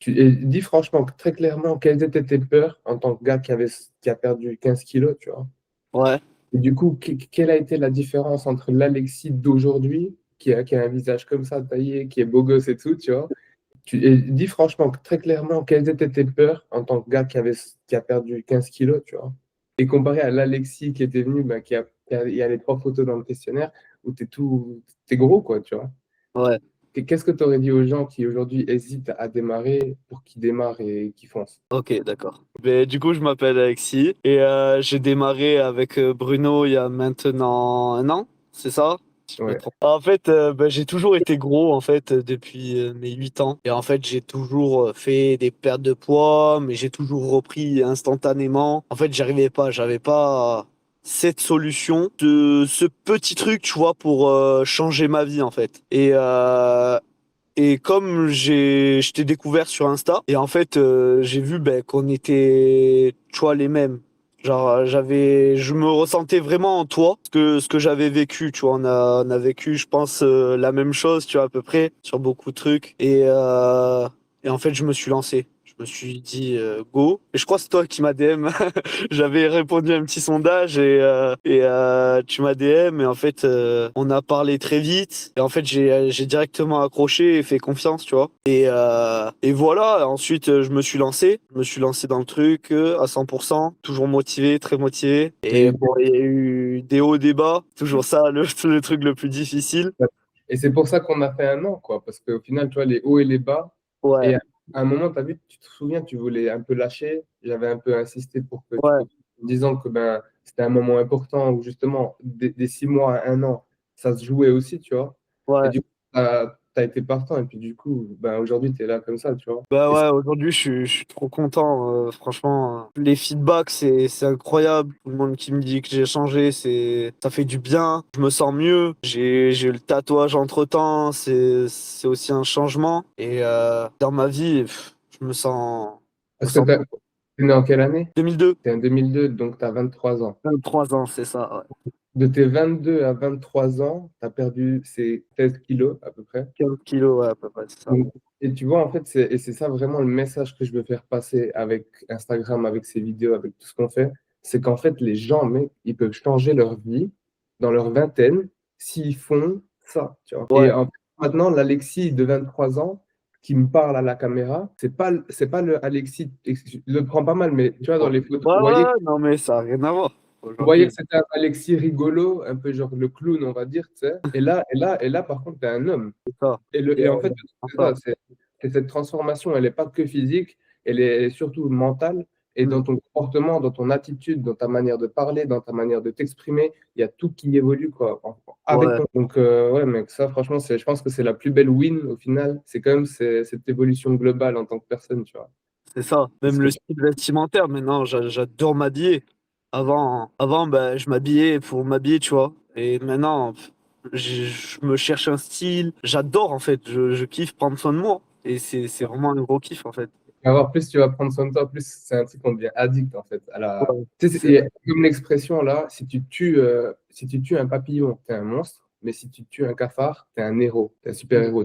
Dis franchement, très clairement, quelles étaient tes peurs en tant que gars qui a perdu 15 kilos, tu vois? Ouais, Et du coup, quelle a été la différence entre l'Alexis d'aujourd'hui, qui a un visage comme ça, taillé, qui est beau gosse et tout, tu vois? Dis franchement, très clairement, quelles étaient tes peurs en tant que gars qui a perdu 15 kilos, tu vois? Et comparé à l'Alexis qui était venu, bah, il y a les trois photos dans le questionnaire où t'es gros, quoi, tu vois? ouais. Qu'est-ce que tu aurais dit aux gens qui aujourd'hui hésitent à démarrer pour qu'ils démarrent et qu'ils foncent? Ok, d'accord. Ben, du coup, je m'appelle Alexis et j'ai démarré avec Bruno il y a maintenant un an, c'est ça? Si je me Ouais. trompe. En fait, ben, j'ai toujours été gros en fait depuis mes 8 ans. Et en fait, j'ai toujours fait des pertes de poids, mais j'ai toujours repris instantanément. En fait, j'avais pas cette solution de ce petit truc, tu vois, pour changer ma vie en fait. Et comme je t'ai découvert sur Insta, et en fait, j'ai vu ben, qu'on était, tu vois, les mêmes. Genre, je me ressentais vraiment en toi, ce que j'avais vécu, tu vois. On a vécu, je pense, la même chose, tu vois, à peu près, sur beaucoup de trucs. Et en fait, je me suis lancé. Je me suis dit, go. Et je crois que c'est toi qui m'as DM. J'avais répondu à un petit sondage et tu m'as DM et en fait on a parlé très vite et en fait j'ai directement accroché et fait confiance, tu vois. Et voilà, ensuite je me suis lancé dans le truc à 100%, toujours motivé, très motivé. Il y a Et eu- bon, il y a eu des hauts, des bas, toujours ça le truc le plus difficile. Et c'est pour ça qu'on a fait un an, quoi, parce qu'au final, tu vois, les hauts et les bas. Ouais, Et à un moment, tu as vu, tu te souviens, tu voulais un peu lâcher. J'avais un peu insisté pour que tu ouais, continues, en disant que ben, c'était un moment important où justement, des 6 mois à un an, ça se jouait aussi, tu vois. Et ouais. du coup, tu as été partant. Et puis du coup, ben, aujourd'hui, tu es là comme ça, tu vois. Bah Et ouais, aujourd'hui je suis trop content. Franchement, les feedbacks c'est incroyable. Tout le monde qui me dit que j'ai changé, ça fait du bien. Je me sens mieux. J'ai eu le tatouage entre-temps, c'est aussi un changement. Et dans ma vie, je me parce que sens tu mieux. es né en quelle année? 2002, Tu es en 2002, donc tu as 23 ans. 3 ans, c'est ça. Ouais. De tes 22 à 23 ans, tu as perdu ces 16 kilos à peu près. 15 kilos, ouais, à peu près, c'est ça. Donc, et tu vois, en fait, c'est ça vraiment le message que je veux faire passer avec Instagram, avec ces vidéos, avec tout ce qu'on fait. C'est qu'en fait, les gens, mec, ils peuvent changer leur vie dans leur vingtaine s'ils font ça, tu vois. Et Ouais. maintenant, l'Alexis de 23 ans qui me parle à la caméra, c'est pas le Alexis, je le prends pas mal, mais tu vois, dans les photos, Ouais, ouais, non, mais ça n'a rien à voir vous voyez que aujourd'hui. c'était un Alexis rigolo, un peu genre le clown, on va dire, tu sais. Et là, par contre, tu es un homme. C'est ça. Et en fait, c'est Enfin, ça, c'est cette transformation, elle n'est pas que physique, elle est surtout mentale. Et hmm. dans ton comportement, dans ton attitude, dans ta manière de parler, dans ta manière de t'exprimer, il y a tout qui évolue, quoi, avec Ouais, ton. Donc, ouais, mec, ça, franchement, je pense que c'est la plus belle win au final. C'est quand même cette évolution globale en tant que personne, tu vois. c'est ça. Parce Même que le style vestimentaire, maintenant, j'adore m'habiller. Avant ben, je m'habillais pour m'habiller, tu vois. Et maintenant, je me cherche un style. J'adore, en fait. Je kiffe prendre soin de moi. Et c'est vraiment un gros kiff, en fait. avoir plus tu vas prendre soin de toi, plus c'est un truc qu'on devient addict, en fait. Ouais, Tu sais, c'est vrai. comme l'expression là, si tu tues un papillon, t'es un monstre, mais si tu tues un cafard, t'es un héros, t'es un super-héros.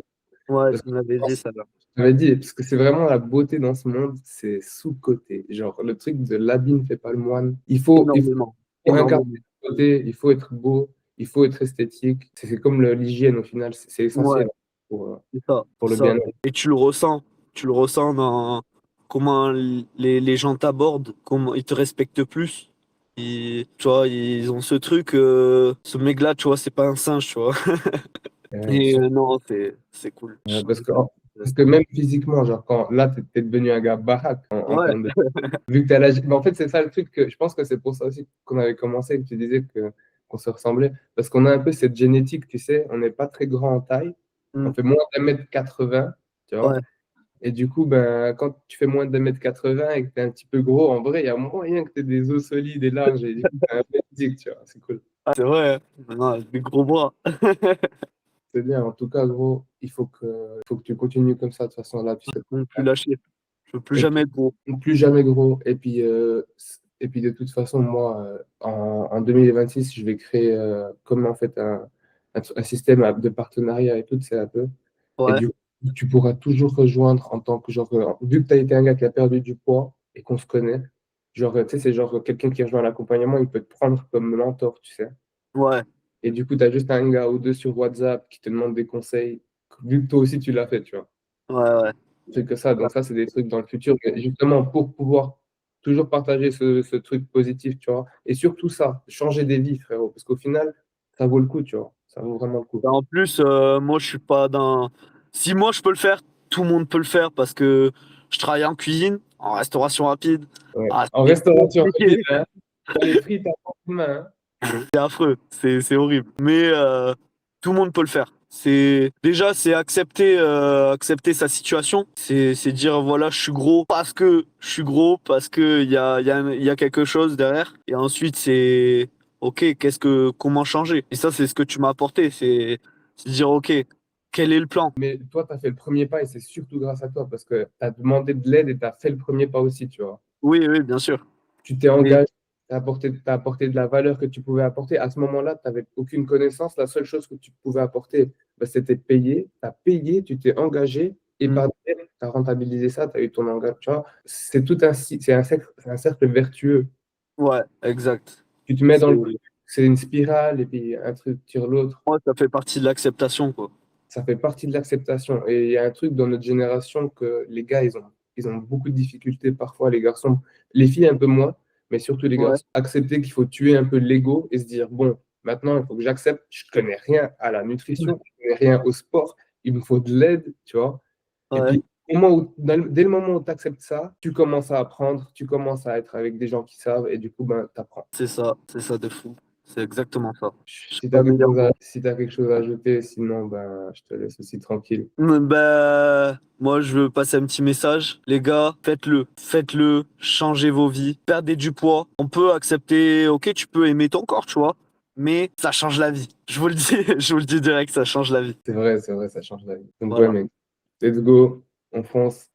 Ouais, Parce tu que me l'avais dit, ça, là. je t'avais dit, parce que c'est vraiment la beauté dans ce monde, c'est sous-coté. Genre, le truc de l'habit ne fait pas le moine. Énormément. Faut incarner Énormément. ce côté, il faut être beau, il faut être esthétique. C'est comme l'hygiène au final, c'est Ouais, essentiel pour, euh, c'est ça. pour le C'est ça. bien-être. Et tu le ressens. Tu le ressens dans comment les gens t'abordent, comment ils te respectent plus. Tu vois, ils ont ce truc, ce mec-là, tu vois, c'est pas un singe, tu vois. Et non, c'est cool. Parce que même physiquement, genre, là, t'es devenu un gars baraque en Ouais, termes de. Vu que t'as l'âge. Mais en fait, c'est ça le truc que je pense que c'est pour ça aussi qu'on avait commencé, que tu disais qu'on se ressemblait. Parce qu'on a un peu cette génétique, tu sais, on n'est pas très grand en taille. On mm, fait moins d'1m80, tu vois. ouais, Et du coup, ben, quand tu fais moins d'1m80 et que t'es un petit peu gros, en vrai, il y a moyen que t'aies des os solides et larges. Et du coup, t'as un peu physique, tu vois. C'est cool. ah, c'est vrai, hein. Maintenant, avec des gros bras. C'est bien. En tout cas, gros, il faut que tu continues comme ça. De toute façon, là, tu sais. Je ne plus lâcher. Je veux plus Et jamais être gros. plus jamais gros. Et puis de toute façon, moi, en 2026, je vais créer comme en fait un système de partenariat et tout, c'est un peu. Et Ouais, tu pourras toujours rejoindre en tant que genre, vu que tu as été un gars qui a perdu du poids et qu'on se connaît, genre, tu sais, c'est genre quelqu'un qui rejoint l'accompagnement, il peut te prendre comme mentor, tu sais. Ouais, Et du coup, tu as juste un gars ou deux sur WhatsApp qui te demande des conseils, vu que toi aussi tu l'as fait, tu vois. ouais, ouais. Des trucs que ça. Donc ça, c'est des trucs dans le futur, mais justement pour pouvoir toujours partager ce truc positif, tu vois. Et surtout ça, changer des vies, frérot, parce qu'au final, ça vaut le coup, tu vois. Ça vaut vraiment le coup. Et en plus, moi, je suis pas d'un. Si moi je peux le faire, tout le monde peut le faire parce que je travaille en cuisine, en restauration rapide. Ouais. Ah, En c'est restauration rapide, compliqué. hein, t'as les frites à portée de main, hein. C'est affreux, c'est horrible. Mais tout le monde peut le faire. C'est déjà c'est accepter sa situation. C'est dire voilà je suis gros parce que je suis gros parce que il y a quelque chose derrière. Et ensuite c'est ok comment changer. Et ça c'est ce que tu m'as apporté. C'est dire ok quel est le plan. Mais toi, tu as fait le premier pas et c'est surtout grâce à toi parce que tu as demandé de l'aide et tu as fait le premier pas aussi, tu vois. Oui oui bien sûr. Tu t'es Mais engagé, t'as apporté de la valeur que tu pouvais apporter. À ce moment-là, tu n'avais aucune connaissance. La seule chose que tu pouvais apporter, bah, c'était payer. Tu as payé, tu t'es engagé et hmm, par derrière, tu as rentabilisé ça, tu as eu ton engagement. Tu vois, c'est tout c'est un cercle vertueux. ouais exact. Tu te mets dans C'est le truc, c'est une spirale et puis un truc tire l'autre. moi ça fait partie de l'acceptation quoi. Ça fait partie de l'acceptation. Et il y a un truc dans notre génération que les gars, ils ont beaucoup de difficultés parfois, les garçons, les filles un peu moins, mais surtout les Ouais garçons. Accepter qu'il faut tuer un peu l'ego et se dire, bon, maintenant, il faut que j'accepte, je connais rien à la nutrition, je connais rien au sport, il me faut de l'aide, tu vois. Et ouais. puis, dès le moment où tu acceptes ça, tu commences à apprendre, tu commences à être avec des gens qui savent, et du coup, ben, tu apprends. C'est ça de fou. C'est exactement ça. Je Si serais tu as pas quelque meilleur chose mot. si t'as quelque chose à ajouter, sinon, ben, je te laisse aussi tranquille. Bah, moi, je veux passer un petit message. Les gars, faites-le. Faites-le. Changez vos vies. Perdez du poids. On peut accepter, ok, tu peux aimer ton corps, tu vois. Mais ça change la vie. Je vous le dis, je vous le dis direct, ça change la vie. C'est vrai, ça change la vie. Donc, ouais, Voilà. mec, let's go, on fonce.